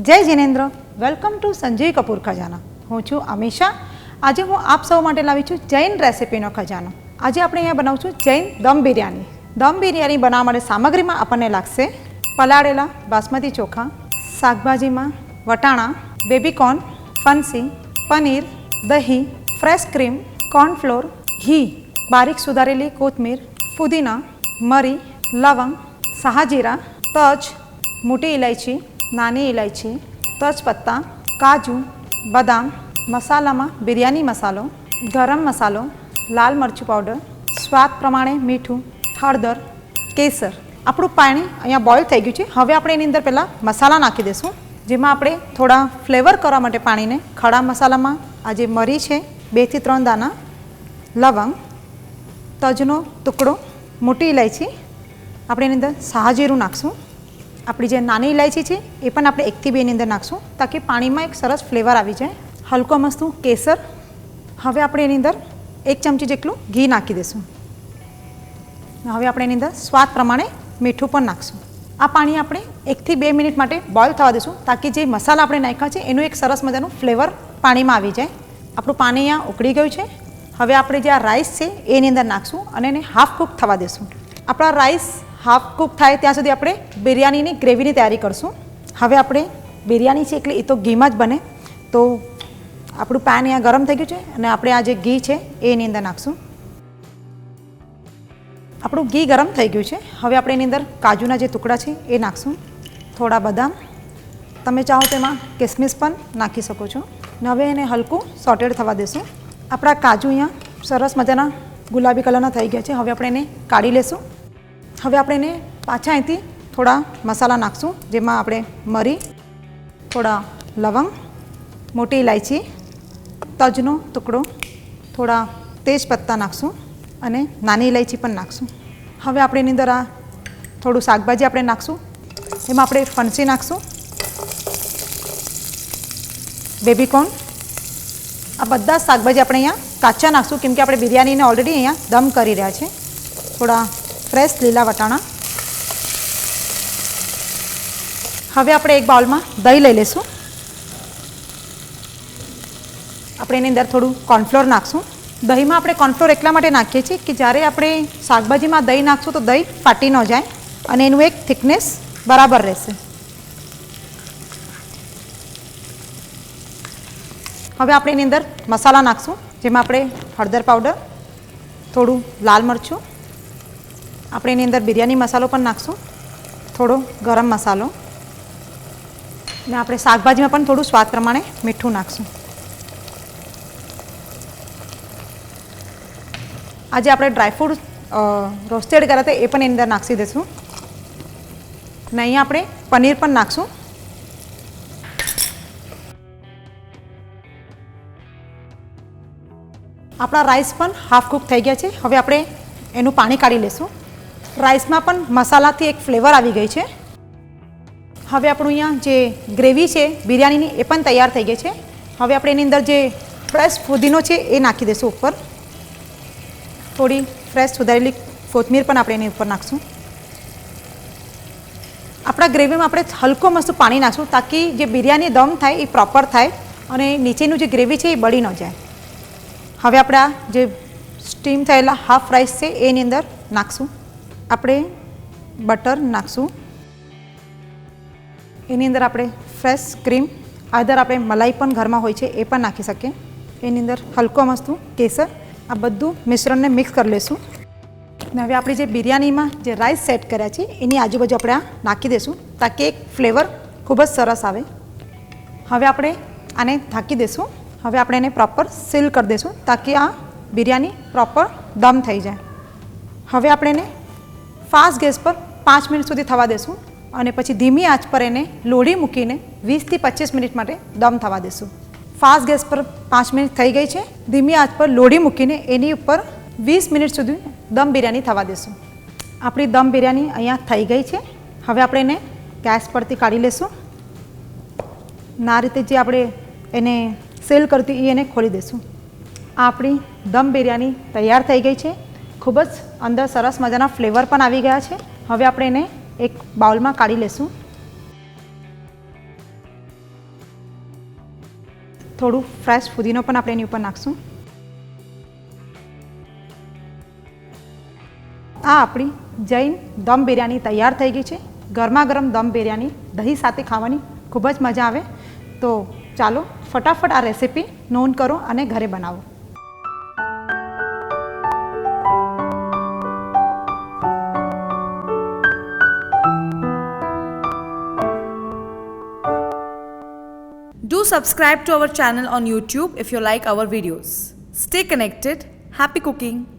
જય Jinendra, welcome to Sanjay કપૂર ખજાના. હું છું અમીષા. આજે હું આપ સૌ માટે લાવી છું જૈન રેસિપીનો ખજાનો. આજે આપણે અહીંયા બનાવશું જૈન દમ બિરયાની. દમ બિરયાની બનાવવા માટે સામગ્રીમાં આપણને લાગશે પલાળેલા બાસમતી ચોખા, શાકભાજીમાં વટાણા, બેબીકોર્ન, ફનસી, પનીર, દહીં, ફ્રેશ ક્રીમ, કોર્નફ્લોર, ઘી, બારીક સુધારેલી કોથમીર, પુદીના, મરી, લવંગ, શાહજીરા, તજ, મોટી ઇલાયચી, નાની ઇલાયચી, તેજપત્તા, કાજુ, બદામ, મસાલામાં બિરયાની મસાલો, ગરમ મસાલો, લાલ મરચું પાવડર, સ્વાદ પ્રમાણે મીઠું, હળદર, કેસર. આપણું પાણી અહીંયા બોઇલ થઈ ગયું છે. હવે આપણે એની અંદર પહેલાં મસાલા નાખી દઈશું, જેમાં આપણે થોડા ફ્લેવર કરવા માટે પાણીને ખડા મસાલામાં આ જે મરી છે 2 થી 3 દાના, લવંગ, તજનો ટુકડો, મોટી ઇલાયચી, આપણે એની અંદર શાહજીરું નાખશું. આપણી જે નાની ઇલાયચી છે એ પણ આપણે 1 થી 2 ની અંદર નાખશું, તાકી પાણીમાં એક સરસ ફ્લેવર આવી જાય. હલકો મસ્તું કેસર. હવે આપણે એની અંદર 1 ચમચી જેટલું ઘી નાખી દઈશું. હવે આપણે એની અંદર સ્વાદ પ્રમાણે મીઠું પણ નાખશું. આ પાણી આપણે 1 થી 2 મિનિટ માટે બોઇલ થવા દઈશું, તાકી જે મસાલા આપણે નાખ્યા છે એનું એક સરસ મજાનું ફ્લેવર પાણીમાં આવી જાય. આપણું પાણી અહીંયા ઉકળી ગયું છે. હવે આપણે જે આ રાઈસ છે એની અંદર નાખશું અને એને હાફ કૂક થવા દઈશું. આપણા રાઈસ હાફ કૂક થાય ત્યાં સુધી આપણે બિરયાનીની ગ્રેવીની તૈયારી કરશું. હવે આપણે બિરયાની છે એટલે એ તો ઘીમાં જ બને, તો આપણું પેન અહીંયા ગરમ થઈ ગયું છે અને આપણે આ જે ઘી છે એની અંદર નાખશું. આપણું ઘી ગરમ થઈ ગયું છે. હવે આપણે એની અંદર કાજુના જે ટુકડા છે એ નાખશું, થોડા બદામ, તમે ચાહો તો એમાં કિસમિસ પણ નાખી શકો છો. અને હવે એને હલકું સોટેડ થવા દેશું. આપણા કાજુ અહીંયા સરસ મજાના ગુલાબી કલરના થઈ ગયા છે. હવે આપણે એને કાઢી લેશું. હવે આપણે એને પાછા અહીંથી થોડા મસાલા નાખશું, જેમાં આપણે મરી, થોડા લવંગ, મોટી ઇલાયચી, તજનો ટુકડો, થોડા તેજપત્તા નાખશું અને નાની ઇલાયચી પણ નાખશું. હવે આપણે એની અંદર આ થોડું શાકભાજી આપણે નાખશું. એમાં આપણે ફણસી નાખશું, બેબીકોર્ન. આ બધા શાકભાજી આપણે અહીંયા કાચા નાખશું, કેમ કે આપણે બિરયાનીને ઓલરેડી અહીંયા દમ કરી રહ્યા છે. થોડા ફ્રેશ લીલા વટાણા. હવે આપણે એક બાઉલમાં દહીં લઈ લઈશું. આપણે એની અંદર થોડું કોર્નફ્લોર નાખશું. દહીંમાં આપણે કોર્નફ્લોર એટલા માટે નાખીએ છીએ કે જ્યારે આપણે શાકભાજીમાં દહીં નાખશું તો દહીં ફાટી ન જાય અને એનું એક થિકનેસ બરાબર રહેશે. હવે આપણે એની અંદર મસાલા નાખશું, જેમાં આપણે હળદર પાવડર, થોડું લાલ મરચું, આપણે એની અંદર બિરયાની મસાલો પણ નાખશું, થોડો ગરમ મસાલો, અને આપણે શાકભાજીમાં પણ થોડું સ્વાદ પ્રમાણે મીઠું નાખશું. આજે આપણે ડ્રાયફ્રૂટ રોસ્ટેડ કર્યા હતા એ પણ એની અંદર નાખી દઈશું. અને અહીંયા આપણે પનીર પણ નાખશું. આપણા રાઈસ પણ હાફ કૂક થઈ ગયા છે. હવે આપણે એનું પાણી કાઢી લઈશું. રાઈસમાં પણ મસાલાથી એક ફ્લેવર આવી ગઈ છે. હવે આપણું અહીંયા જે ગ્રેવી છે બિરયાનીની એ પણ તૈયાર થઈ ગઈ છે. હવે આપણે એની અંદર જે ફ્રેશ ફુદીનો છે એ નાખી દઈશું ઉપર. થોડી ફ્રેશ સુધારેલી કોથમીર પણ આપણે એની ઉપર નાખશું. આપણા ગ્રેવીમાં આપણે હલકો મસ્ત પાણી નાખશું, તાકી જે બિરયાની દમ થાય એ પ્રોપર થાય અને નીચેનું જે ગ્રેવી છે એ બળી ન જાય. હવે આપણે આ જે સ્ટીમ થયેલા હાફ રાઈસ છે એની અંદર નાખશું. આપણે બટર નાખશું. એની અંદર આપણે ફ્રેશ ક્રીમ, આદર આપણે મલાઈ પણ ઘરમાં હોય છે એ પણ નાખી શકીએ. એની અંદર હલકો મસ્તું કેસર. આ બધું મિશ્રણને મિક્સ કરી લઈશું. અને હવે આપણી જે બિરયાનીમાં જે રાઈસ સેટ કર્યા છે એની આજુબાજુ આપણે આ નાખી દઈશું, તાકી એક ફ્લેવર ખૂબ જ સરસ આવે. હવે આપણે આને ઢાંકી દઈશું. હવે આપણે એને પ્રોપર સીલ કરી દઈશું, તાકી આ બિરયાની પ્રોપર દમ થઈ જાય. હવે આપણે એને ફાસ્ટ ગેસ પર 5 મિનિટ સુધી થવા દઈશું અને પછી ધીમી આંચ પર એને લોઢી મૂકીને 20 થી 25 મિનિટ માટે દમ થવા દઈશું. ફાસ્ટ ગેસ પર 5 મિનિટ થઈ ગઈ છે. ધીમી આંચ પર લોઢી મૂકીને એની ઉપર 20 મિનિટ સુધી દમ બિરયાની થવા દઈશું. આપણી દમ બિરયાની અહીંયા થઈ ગઈ છે. હવે આપણે એને ગેસ પરથી કાઢી લઈશું. આ રીતે જે આપણે એને સીલ કરતી એને ખોલી દઈશું. આ આપણી દમ બિરયાની તૈયાર થઈ ગઈ છે. ખૂબ જ અંદર સરસ મજાના ફ્લેવર પણ આવી ગયા છે. હવે આપણે એને એક બાઉલમાં કાઢી લેશું. થોડું ફ્રેશ ફુદીનો પણ આપણે એની ઉપર નાખશું. આ આપણી જૈન દમ બિરયાની તૈયાર થઈ ગઈ છે. ગરમા ગરમ દમ બિરયાની દહીં સાથે ખાવાની ખૂબ જ મજા આવે. તો ચાલો ફટાફટ આ રેસીપી નોંધ કરો અને ઘરે બનાવો. Do subscribe to our channel on YouTube if you like our videos. Stay connected. Happy cooking!